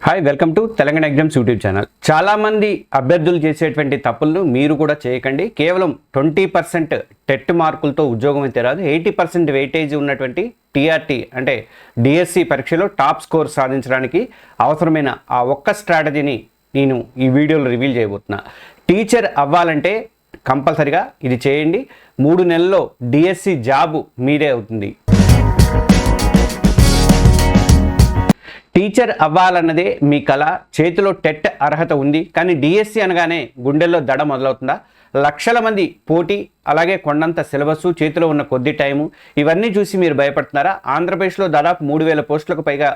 Hi welcome to Telangana exams YouTube channel. చాలామంది అభ్యర్థులు చేసేటువంటి తప్పులను మీరు కూడా చేయకండి. కేవలం 20% టెట్ మార్కులతో ఉద్యోగం అయితే రాదు. 80% వెయిటేజ్ ఉన్నటువంటి టీఆర్టీ అంటే డిఎస్సి పరీక్షలో టాప్ స్కోర్ సాధించడానికి అవసరమైన ఆ ఒక్క స్ట్రాటజీని నేను ఈ వీడియోలో రివీల్ చేయబోతున్నా. టీచర్ అవ్వాలంటే కంపల్సరిగా ఇది చేయండి. 3 నెలల్లో డిఎస్సి జాబు మీదే అవుతుంది. టీచర్ అవ్వాలన్నదే మీ కళ. చేతిలో టెట్ అర్హత ఉంది, కానీ డిఎస్సి అనగానే గుండెల్లో దడ మొదలవుతుందా? లక్షల మంది పోటీ, అలాగే కొండంత సిలబస్, చేతిలో ఉన్న కొద్ది టైము, ఇవన్నీ చూసి మీరు భయపడుతున్నారా? ఆంధ్రప్రదేశ్లో దాదాపు 3000 పోస్టులకు పైగా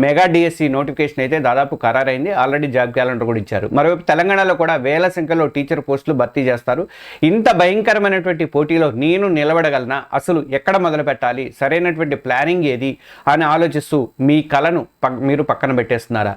మెగా డిఎస్సి నోటిఫికేషన్ అయితే దాదాపు ఖరారైంది. ఆల్రెడీ జాబ్ క్యాలెండర్ కూడా ఇచ్చారు. మరోవైపు తెలంగాణలో కూడా వేల సంఖ్యలో టీచర్ పోస్టులు భర్తీ చేస్తారు. ఇంత భయంకరమైనటువంటి పోటీలో నేను నిలబడగలనా? అసలు ఎక్కడ మొదలు పెట్టాలి? సరైనటువంటి ప్లానింగ్ ఏది అని ఆలోచిస్తూ మీ కళను మీరు పక్కన పెట్టేస్తున్నారా?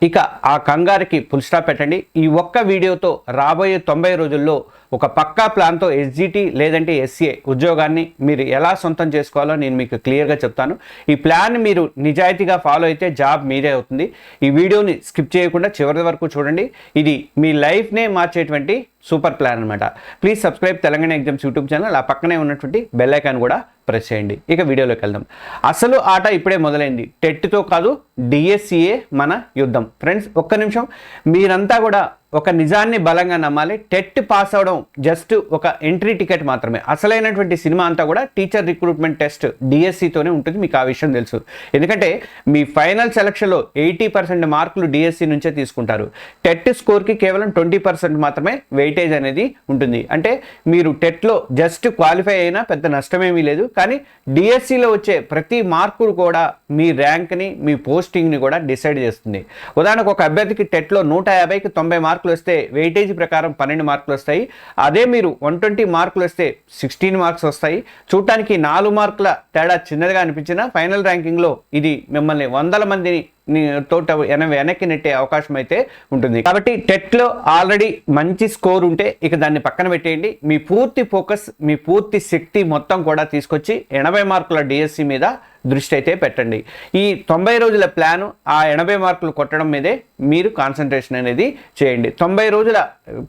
ఇక ఆ కంగారుకి ఫుల్ స్టాప్ పెట్టండి. ఈ ఒక్క వీడియోతో రాబోయే 90 రోజుల్లో ఒక పక్కా ప్లాన్తో ఎస్జిటి లేదంటే ఎస్ఏ ఉద్యోగాన్ని మీరు ఎలా సొంతం చేసుకోవాలో నేను మీకు క్లియర్గా చెప్తాను. ఈ ప్లాన్ మీరు నిజాయితీగా ఫాలో అయితే జాబ్ మీదే అవుతుంది. ఈ వీడియోని స్కిప్ చేయకుండా చివరి వరకు చూడండి. ఇది మీ లైఫ్నే మార్చేటువంటి సూపర్ ప్లాన్ అనమాట. Please subscribe Telangana exams YouTube channel. ఆ పక్కనే ఉన్నటువంటి బెల్ ఐకాన్ కూడా ప్రెస్ చేయండి. ఇక వీడియోలోకి వెళ్దాం. అసలు ఆట ఇప్పుడే మొదలైంది. టెట్తో కాదు, డిఎస్సిఏ మన యుద్ధం. ఫ్రెండ్స్, ఒక్క నిమిషం, మీరంతా కూడా ఒక నిజాన్ని బలంగా నమ్మాలి. టెట్ పాస్ అవడం జస్ట్ ఒక ఎంట్రీ టికెట్ మాత్రమే. అసలైనటువంటి సినిమా అంతా కూడా టీచర్ రిక్రూట్మెంట్ టెస్ట్ డిఎస్సితోనే ఉంటుంది. మీకు ఆ విషయం తెలుసు. ఎందుకంటే మీ ఫైనల్ సెలక్షన్లో 80% మార్కులు డిఎస్సి నుంచే తీసుకుంటారు. టెట్ స్కోర్కి కేవలం 20% మాత్రమే వెయిటేజ్ అనేది ఉంటుంది. అంటే మీరు టెట్లో జస్ట్ క్వాలిఫై అయినా పెద్ద నష్టమేమీ లేదు. కానీ డిఎస్సిలో వచ్చే ప్రతి మార్కులు కూడా మీ ర్యాంక్ని, మీ పోస్టింగ్ని కూడా డిసైడ్ చేస్తుంది. ఉదాహరణకు ఒక అభ్యర్థికి టెట్లో 150కి 90 మార్కులు వస్తే వెయిటేజ్ ప్రకారం 12 మార్కులు వస్తాయి. అదే మీరు 120 మార్కులు వస్తే 16 మార్క్స్ వస్తాయి. చూడటానికి 4 మార్కుల తేడా చిన్నదిగా అనిపించిన ఫైనల్ ర్యాంకింగ్లో ఇది మిమ్మల్ని 100 మందిని తోట వెనక్కి నెట్టే అవకాశం అయితే ఉంటుంది. కాబట్టి టెట్లో ఆల్రెడీ మంచి స్కోర్ ఉంటే ఇక దాన్ని పక్కన పెట్టేయండి. మీ పూర్తి ఫోకస్, మీ పూర్తి శక్తి మొత్తం కూడా తీసుకొచ్చి 80 మార్కుల డిఎస్సి మీద దృష్టి అయితే పెట్టండి. ఈ 90 రోజుల ప్లాను ఆ 80 మార్కులు కొట్టడం మీదే మీరు కాన్సన్ట్రేషన్ అనేది చేయండి. 90 రోజుల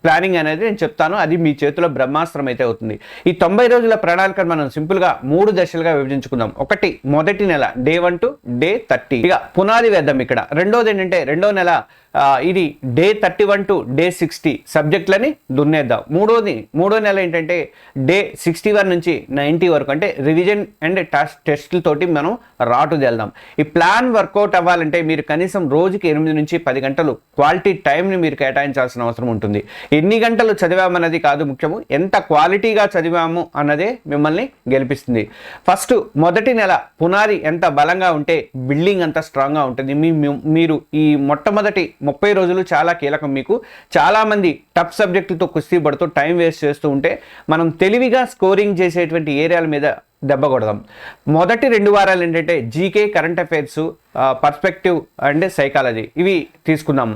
ప్లానింగ్ అనేది నేను చెప్తాను. అది మీ చేతిలో బ్రహ్మాస్త్రం అయితే అవుతుంది. ఈ 90 రోజుల ప్రణాళికను మనం సింపుల్గా 3 దశలుగా విభజించుకుందాం. ఒకటి, మొదటి నెల డే 1 to డే 30. ఇక పునాది వేద్దాం. ఇక్కడ రెండోది ఏంటంటే రెండో నెల ఇది డే 31 to డే 60 సబ్జెక్టులని దున్నేద్దాం. మూడో నెల ఏంటంటే డే 61 నుంచి 90 వరకు, అంటే రివిజన్ అండ్ టెస్టులతోటి మనం రాటు వెళ్దాం. ఈ ప్లాన్ వర్కౌట్ అవ్వాలంటే మీరు కనీసం రోజుకి 8 నుంచి 10 గంటలు క్వాలిటీ టైంని మీరు కేటాయించాల్సిన అవసరం ఉంటుంది. ఎన్ని గంటలు చదివామన్నది కాదు ముఖ్యము, ఎంత క్వాలిటీగా చదివాము అన్నదే మిమ్మల్ని గెలిపిస్తుంది. ఫస్ట్ మొదటి నెల పునాది ఎంత బలంగా ఉంటే బిల్డింగ్ అంత స్ట్రాంగ్గా ఉంటుంది. మీరు ఈ మొట్టమొదటి 30 రోజులు చాలా కీలకం. మీకు చాలామంది టఫ్ సబ్జెక్టులతో కుస్తీ పడుతూ టైం వేస్ట్ చేస్తూ ఉంటే మనం తెలివిగా స్కోరింగ్ చేసేటువంటి ఏరియాల మీద దెబ్బ కొడదాం. మొదటి 2 వారాలు ఏంటంటే GK, current affairs, perspective and psychology ఇవి తీసుకుందాం.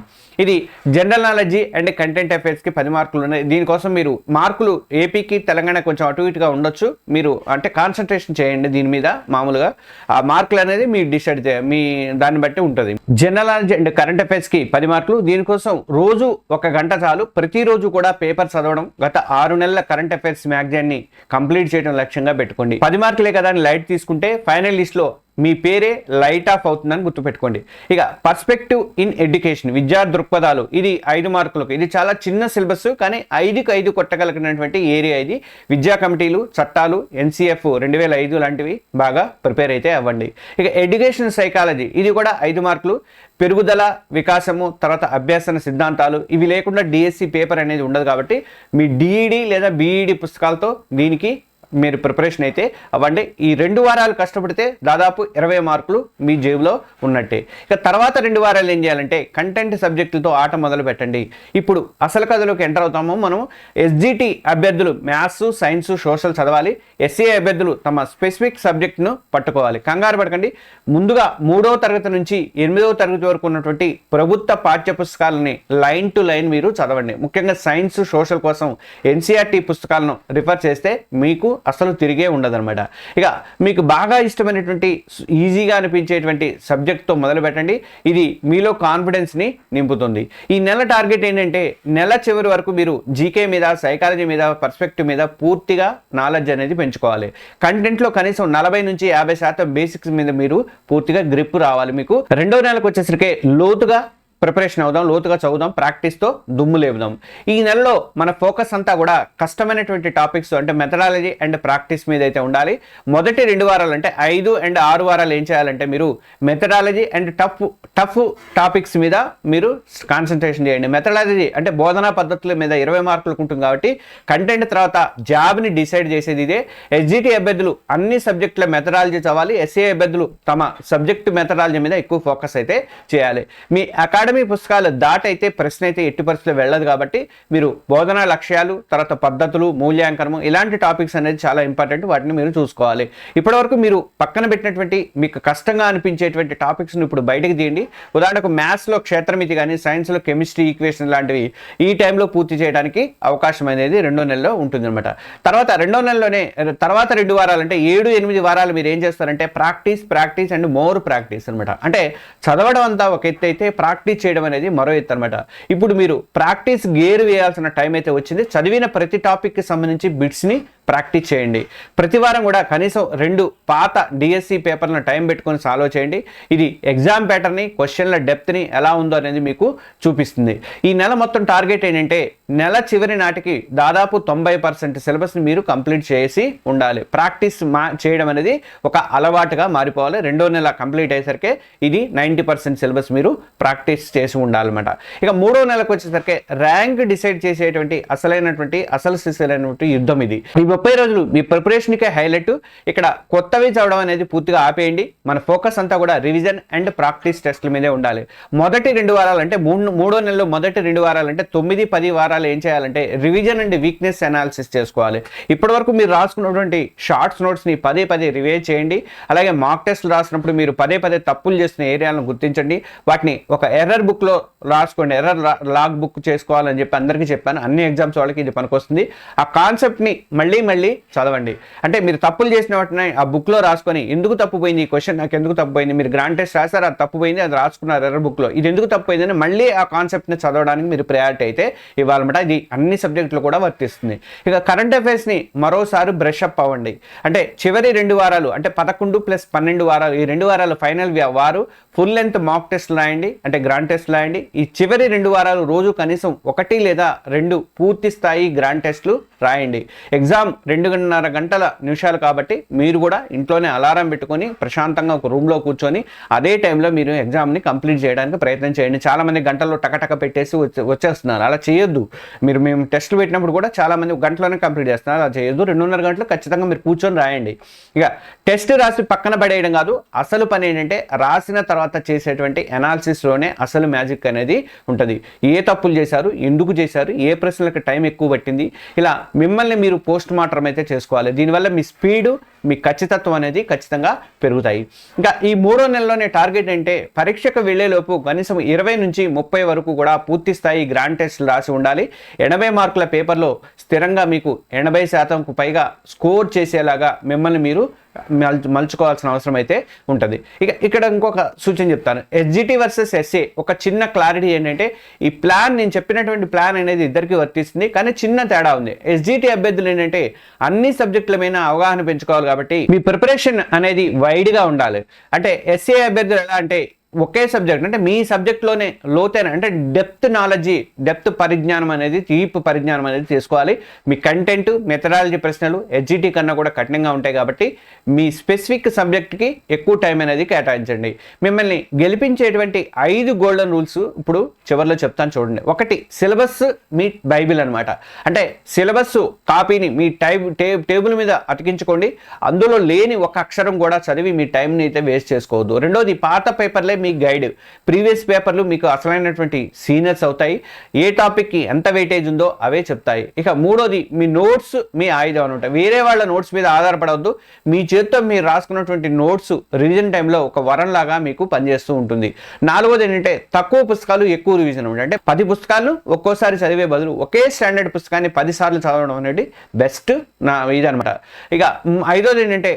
ఇది జనరల్ నాలెడ్జీ అండ్ కంటెంట్ అఫైర్స్కి 10 మార్కులు ఉన్నాయి. దీనికోసం మీరు మార్కులు ఏపీకి తెలంగాణ కొంచెం అటు ఇటుగా ఉండొచ్చు. మీరు అంటే కాన్సన్ట్రేషన్ చేయండి దీని మీద. మామూలుగా ఆ మార్కులు అనేది మీరు డిసైడ్ మీ దాన్ని బట్టి ఉంటుంది. జనరల్ నాలెడ్జీ అండ్ కరెంట్ అఫైర్స్కి 10 మార్కులు. దీనికోసం రోజు 1 గంట చాలు. ప్రతిరోజు కూడా పేపర్ చదవడం, గత 6 నెలల కరెంట్ అఫైర్స్ మ్యాగజైన్ని కంప్లీట్ చేయడం లక్ష్యంగా పెట్టుకోండి. 10 మార్కులే కదా అని లైట్ తీసుకుంటే ఫైనల్ లిస్ట్లో మీ పేరే లైట్ ఆఫ్ అవుతుందని గుర్తుపెట్టుకోండి. ఇక పర్స్పెక్టివ్ ఇన్ ఎడ్యుకేషన్, విద్యార్థి దృక్పథాలు, ఇది 5 మార్కులకు. ఇది చాలా చిన్న సిలబస్, కానీ 5కి 5 కొట్టగలిగినటువంటి ఏరియా ఇది. విద్యా కమిటీలు, చట్టాలు, ఎన్సిఎఫ్ 2005 లాంటివి బాగా ప్రిపేర్ అయితే అవ్వండి. ఇక ఎడ్యుకేషన్ సైకాలజీ, ఇది కూడా 5 మార్కులు. పెరుగుదల, వికాసము, తర్వాత అభ్యసన సిద్ధాంతాలు, ఇవి లేకుండా డిఎస్సి పేపర్ అనేది ఉండదు. కాబట్టి మీ డిఈడి లేదా బిఈడి పుస్తకాలతో దీనికి మీరు ప్రిపరేషన్ అయితే అవ్వండి. ఈ 2 వారాలు కష్టపడితే దాదాపు 20 మార్కులు మీ జేబులో ఉన్నట్టే. ఇక తర్వాత 2 వారాలు ఏం చేయాలంటే కంటెంట్ సబ్జెక్టులతో ఆట మొదలు పెట్టండి. ఇప్పుడు అసలు కథలోకి ఎంటర్ అవుతాము. మనం ఎస్జిటి అభ్యర్థులు మ్యాథ్స్, సైన్స్, సోషల్ చదవాలి. ఎస్ఏ అభ్యర్థులు తమ స్పెసిఫిక్ సబ్జెక్టును పట్టుకోవాలి. కంగారు పడకండి. ముందుగా 3వ తరగతి నుంచి 8వ తరగతి వరకు ఉన్నటువంటి ప్రభుత్వ పాఠ్య పుస్తకాలని లైన్ టు లైన్ మీరు చదవండి. ముఖ్యంగా సైన్స్, సోషల్ కోసం ఎన్సీఆర్టీ పుస్తకాలను రిఫర్ చేస్తే మీకు అసలు తిరిగే ఉండదన్నమాట. ఇక మీకు బాగా ఇష్టమైనటువంటి ఈజీగా అనిపించేటువంటి సబ్జెక్ట్తో మొదలు పెట్టండి. ఇది మీలో కాన్ఫిడెన్స్ని నింపుతుంది. ఈ నెల టార్గెట్ ఏంటంటే నెల చివరి వరకు మీరు జీకే మీద, సైకాలజీ మీద, పర్స్పెక్టివ్ మీద పూర్తిగా నాలెడ్జ్ అనేది పెంచుకోవాలి. కంటెంట్లో కనీసం 40 నుంచి 50% బేసిక్స్ మీద మీరు పూర్తిగా గ్రిప్ రావాలి. మీకు రెండో నెలకు వచ్చేసరికి లోతుగా ప్రిపరేషన్ అవుదాం, లోతుగా చదువుదాం, ప్రాక్టీస్తో దుమ్ము లేపుదాం. ఈ నెలలో మన ఫోకస్ అంతా కూడా కష్టమైనటువంటి టాపిక్స్ అంటే మెథడాలజీ అండ్ ప్రాక్టీస్ మీద అయితే ఉండాలి. మొదటి 2 వారాలు అంటే 5 and 6 వారాలు ఏం చేయాలంటే మీరు మెథడాలజీ అండ్ టఫ్ టాపిక్స్ మీద మీరు కాన్సన్ట్రేషన్ చేయండి. మెథడాలజీ అంటే బోధనా పద్ధతుల మీద 20 మార్కులకు ఉంటుంది కాబట్టి కంటెంట్ తర్వాత జాబ్ని డిసైడ్ చేసేది ఇదే. ఎస్జిటి అభ్యర్థులు అన్ని సబ్జెక్టుల మెథడాలజీ చదవాలి. ఎస్ఏ అభ్యర్థులు తమ సబ్జెక్టు మెథడాలజీ మీద ఎక్కువ ఫోకస్ అయితే చేయాలి. మీ అకాడమీ పుస్తకాలు దాటైతే ప్రశ్న అయితే ఎట్టి పరిస్థితుల్లో వెళ్ళదు కాబట్టి మీరు బోధనా లక్ష్యాలు, తర్వాత పద్ధతులు, మూల్యాంకనము ఇలాంటి టాపిక్స్ అనేది చాలా ఇంపార్టెంట్. వాటిని మీరు చూసుకోవాలి. ఇప్పటివరకు మీరు పక్కన పెట్టినటువంటి మీకు కష్టంగా అనిపించేటువంటి టాపిక్స్ని ఇప్పుడు బయటకు తీయండి. ఉదాహరణకు మ్యాథ్స్లో క్షేత్రమితి కానీ, సైన్స్లో కెమిస్ట్రీ ఈక్వేషన్ లాంటివి ఈ టైంలో పూర్తి చేయడానికి అవకాశం అనేది 2వ నెలలో ఉంటుంది అనమాట. తర్వాత 2వ నెలలోనే తర్వాత 2 వారాలు అంటే 7-8 వారాలు మీరు ఏం చేస్తారంటే ప్రాక్టీస్ అండ్ మోర్ ప్రాక్టీస్ అనమాట. అంటే చదవడం అంతా ఒక ఎత్తు అయితే ప్రాక్టీస్ చేయడం అనేది మరో ఎత్తు అనమాట. ఇప్పుడు మీరు ప్రాక్టీస్ గేర్ వేయాల్సిన టైం అయితే వచ్చింది. చదివిన ప్రతి టాపిక్కి సంబంధించి బిట్స్ని ప్రాక్టీస్ చేయండి. ప్రతి వారం కూడా కనీసం 2 పాత డిఎస్సి పేపర్లను టైం పెట్టుకొని సాల్వ్ చేయండి. ఇది ఎగ్జామ్ ప్యాటర్న్ని, క్వశ్చన్ల డెప్త్ని ఎలా ఉందో అనేది మీకు చూపిస్తుంది. ఈ నెల మొత్తం టార్గెట్ ఏంటంటే నెల చివరి నాటికి దాదాపు 90% సిలబస్ని మీరు కంప్లీట్ చేసి ఉండాలి. ప్రాక్టీస్ చేయడం అనేది ఒక అలవాటుగా మారిపోవాలి. 2వ నెల కంప్లీట్ అయ్యేసరికి ఇది 90% సిలబస్ మీరు ప్రాక్టీస్ చేసి ఉండాలన్నమాట. ఇక 3వ నెలకు వచ్చేసరికి ర్యాంక్ డిసైడ్ చేసేటువంటి అసలు సిసలైనటువంటి యుద్ధం ఇది. 30 రోజులు మీ ప్రిపరేషన్కే హైలైట్. ఇక్కడ కొత్తవి చదవడం అనేది పూర్తిగా ఆపేయండి. మన ఫోకస్ అంతా కూడా రివిజన్ అండ్ ప్రాక్టీస్ టెస్ట్ల మీదే ఉండాలి. మొదటి 2 వారాలు అంటే 3వ నెలలో మొదటి 2 వారాలు అంటే 9-10 వారాలు ఏం చేయాలంటే రివిజన్ అండ్ వీక్నెస్ అనాలిసిస్ చేసుకోవాలి. ఇప్పటివరకు మీరు రాసుకున్నటువంటి షార్ట్స్ నోట్స్ని పదే రివైజ్ చేయండి. అలాగే మాక్ టెస్ట్లు రాసినప్పుడు మీరు పదే తప్పులు చేసిన ఏరియాలను గుర్తించండి. వాటిని ఒక ఎర్రర్ బుక్లో రాసుకోండి. ఎర్రర్ లాగ్ బుక్ చేసుకోవాలని చెప్పి అందరికీ చెప్పాను. అన్ని ఎగ్జామ్స్ వాళ్ళకి ఇది పనికొస్తుంది. ఆ కాన్సెప్ట్ని మళ్ళీ చదవండి. అంటే మీరు తప్పులు చేసిన వాటిని ఆ బుక్లో రాసుకొని ఎందుకు తప్పు పోయింది, ఈ క్వశ్చన్ నాకు ఎందుకు తప్పు పోయింది, మీరు గ్రాండ్ టెస్ట్ రాశారు అది తప్పు పోయింది, అది రాసుకున్నారు ఎర్రర్ బుక్లో, ఇది ఎందుకు తప్పు పోయిందని మళ్ళీ ఆ కాన్సెప్ట్ని చదవడానికి మీరు ప్రయారిటీ అయితే ఇవ్వాలన్నమాట. ఇది అన్ని సబ్జెక్టులు కూడా వర్తిస్తుంది. ఇక కరెంట్ అఫైర్స్ని మరోసారి బ్రష్ అప్ అవ్వండి. అంటే చివరి 2 వారాలు అంటే 11 + 12 వారాలు, ఈ 2 వారాలు ఫైనల్ వారు ఫుల్ లెంత్ మాక్ టెస్ట్ రాయండి, అంటే గ్రాండ్ టెస్ట్ రాయండి. ఈ చివరి 2 వారాలు రోజు కనీసం 1 లేదా 2 పూర్తి స్థాయి గ్రాండ్ టెస్ట్లు రాయండి. ఎగ్జామ్ 2.5 నిమిషాలు కాబట్టి మీరు కూడా ఇంట్లోనే అలారం పెట్టుకొని ప్రశాంతంగా ఒక రూమ్లో కూర్చొని అదే టైంలో మీరు ఎగ్జామ్ని కంప్లీట్ చేయడానికి ప్రయత్నం చేయండి. చాలామంది గంటల్లో టకటక పెట్టేసి వచ్చేస్తున్నారు. అలా చేయొద్దు. మేము టెస్ట్లు పెట్టినప్పుడు కూడా చాలామంది గంటలోనే కంప్లీట్ చేస్తున్నారు. అలా చేయొద్దు. 2.5 గంటలు ఖచ్చితంగా మీరు కూర్చొని రాయండి. ఇక టెస్ట్ రాసి పక్కన పడేయడం కాదు, అసలు పని ఏంటంటే రాసిన తర్వాత చేసేటువంటి అనాలిసిస్లోనే అసలు మ్యాజిక్ అనేది ఉంటుంది. ఏ తప్పులు చేశారు, ఎందుకు చేశారు, ఏ ప్రశ్నలకు టైం ఎక్కువ పట్టింది, ఇలా మిమ్మల్ని మీరు పోస్ట్ మార్టం అయితే చేసుకోవాలి. దీనివల్ల మీ స్పీడు, మీ ఖచ్చితత్వం అనేది ఖచ్చితంగా పెరుగుతాయి. ఇంకా ఈ 3వ నెలలోనే టార్గెట్ అంటే పరీక్షకు వెళ్లేలోపు కనీసం 20 నుంచి 30 వరకు కూడా పూర్తి స్థాయి గ్రాండ్ టెస్ట్లు రాసి ఉండాలి. 80 మార్కుల పేపర్లో స్థిరంగా మీకు 80%కు పైగా స్కోర్ చేసేలాగా మిమ్మల్ని మీరు మలుచుకోవాల్సిన అవసరం అయితే ఉంటుంది. ఇక్కడ ఇంకొక సూచన చెప్తాను. ఎస్జిటి వర్సెస్ ఎస్ఏ ఒక చిన్న క్లారిటీ ఏంటంటే ఈ ప్లాన్, నేను చెప్పినటువంటి ప్లాన్ అనేది ఇద్దరికి వర్తిస్తుంది, కానీ చిన్న తేడా ఉంది. ఎస్జిటి అభ్యర్థులు ఏంటంటే అన్ని సబ్జెక్టుల మీద అవగాహన పెంచుకోవాలి కాబట్టి మీ ప్రిపరేషన్ అనేది వైడ్గా ఉండాలి. అంటే ఎస్ఏ అభ్యర్థులు ఎలా అంటే ఒకే సబ్జెక్ట్ అంటే మీ సబ్జెక్ట్లోనే లోతైన అంటే డెప్త్ పరిజ్ఞానం అనేది, డీప్ పరిజ్ఞానం అనేది తీసుకోవాలి. మీ కంటెంట్, మెథడాలజీ ప్రశ్నలు ఎస్జిటి కన్నా కూడా కఠినంగా ఉంటాయి కాబట్టి మీ స్పెసిఫిక్ సబ్జెక్ట్కి ఎక్కువ టైం అనేది కేటాయించండి. మిమ్మల్ని గెలిపించేటువంటి 5 గోల్డెన్ రూల్స్ ఇప్పుడు చివరిలో చెప్తాను చూడండి. 1, సిలబస్ మీ బైబిల్ అనమాట. అంటే సిలబస్ కాపీని మీ టేబుల్ మీద అతికించుకోండి. అందులో లేని ఒక అక్షరం కూడా చదివి మీ టైంని అయితే వేస్ట్ చేసుకోవద్దు. రెండోది, పాత పేపర్లే మీ గైడ్. ప్రీవియస్ పేపర్లు మీకు అసలైనటువంటి సీనియర్స్ అవుతాయి. ఏ టాపిక్కి ఎంత వెయిటేజ్ ఉందో అవే చెప్తాయి. ఇక మూడోది మీ నోట్స్ మీ ఆయుధం అనమాట. వేరే వాళ్ళ నోట్స్ మీద ఆధారపడవద్దు. మీ చేతితో మీరు రాసుకున్నటువంటి నోట్స్ రివిజన్ టైంలో ఒక వరంలాగా మీకు పనిచేస్తూ ఉంటుంది. నాలుగోది ఏంటంటే తక్కువ పుస్తకాలు ఎక్కువ రివిజన్ అనమాట. అంటే 10 పుస్తకాలు ఒక్కోసారి చదివే బదులు ఒకే స్టాండర్డ్ పుస్తకాన్ని 10 సార్లు చదవడం అనేది బెస్ట్ నా ఇదనమాట. ఇక ఐదోది ఏంటంటే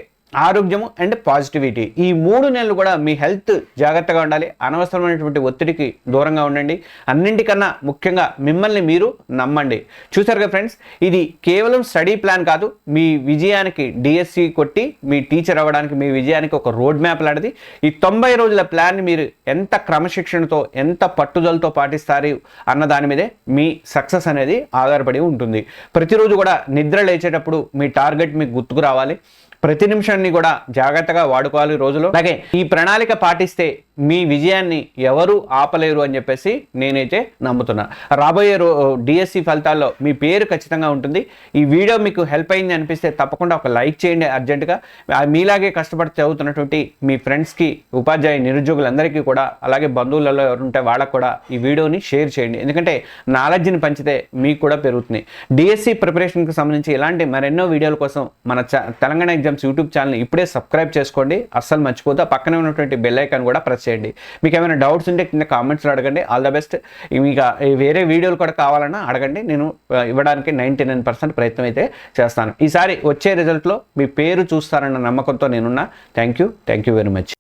ఆరోగ్యము అండ్ పాజిటివిటీ. ఈ 3 నెలలు కూడా మీ హెల్త్ జాగ్రత్తగా ఉండాలి. అనవసరమైనటువంటి ఒత్తిడికి దూరంగా ఉండండి. అన్నింటికన్నా ముఖ్యంగా మిమ్మల్ని మీరు నమ్మండి. చూసారు కదా ఫ్రెండ్స్, ఇది కేవలం స్టడీ ప్లాన్ కాదు. మీ విజయానికి డిఎస్సి కొట్టి మీ టీచర్ అవ్వడానికి, మీ విజయానికి ఒక రోడ్ మ్యాప్ లాంటిది. ఈ 90 రోజుల ప్లాన్ని మీరు ఎంత క్రమశిక్షణతో ఎంత పట్టుదలతో పాటిస్తారు అన్న దాని మీదే మీ సక్సెస్ అనేది ఆధారపడి ఉంటుంది. ప్రతిరోజు కూడా నిద్ర లేచేటప్పుడు మీ టార్గెట్ మీకు గుర్తుకు రావాలి. ప్రతి నిమిషాన్ని కూడా జాగ్రత్తగా వాడుకోవాలి రోజులో. అలాగే ఈ ప్రణాళిక పాటిస్తే మీ విజయాన్ని ఎవరు ఆపలేరు అని చెప్పేసి నేనైతే నమ్ముతున్నా. రాబోయే డిఎస్సి ఫలితాల్లో మీ పేరు ఖచ్చితంగా ఉంటుంది. ఈ వీడియో మీకు హెల్ప్ అయింది అనిపిస్తే తప్పకుండా ఒక లైక్ చేయండి అర్జెంటుగా. మీలాగే కష్టపడి చదువుతున్నటువంటి మీ ఫ్రెండ్స్కి, ఉపాధ్యాయ నిరుద్యోగులందరికీ కూడా, అలాగే బంధువులలో ఎవరుంటే వాళ్ళకు కూడా ఈ వీడియోని షేర్ చేయండి. ఎందుకంటే నాలెడ్జ్ని పంచితే మీకు కూడా పెరుగుతుంది. డిఎస్సి ప్రిపరేషన్కి సంబంధించి ఇలాంటి మరెన్నో వీడియోల కోసం మన తెలంగాణ ఎగ్జామ్స్ యూట్యూబ్ ఛానల్ని ఇప్పుడే సబ్స్క్రైబ్ చేసుకోండి. అస్సలు మర్చిపోతే పక్కనే ఉన్నటువంటి బెల్ ఐకాన్ కూడా ప్రెస్ చేయండి. మీకు ఏమైనా డౌట్స్ ఉంటే కింద కామెంట్స్లో అడగండి. All the best. మీకు వేరే వీడియోలు కూడా కావాలన్నా అడగండి. నేను ఇవ్వడానికి 99% ప్రయత్నం అయితే చేస్తాను. ఈసారి వచ్చే రిజల్ట్లో మీ పేరు చూస్తారన్న నమ్మకంతో నేనున్నా. Thank you very much.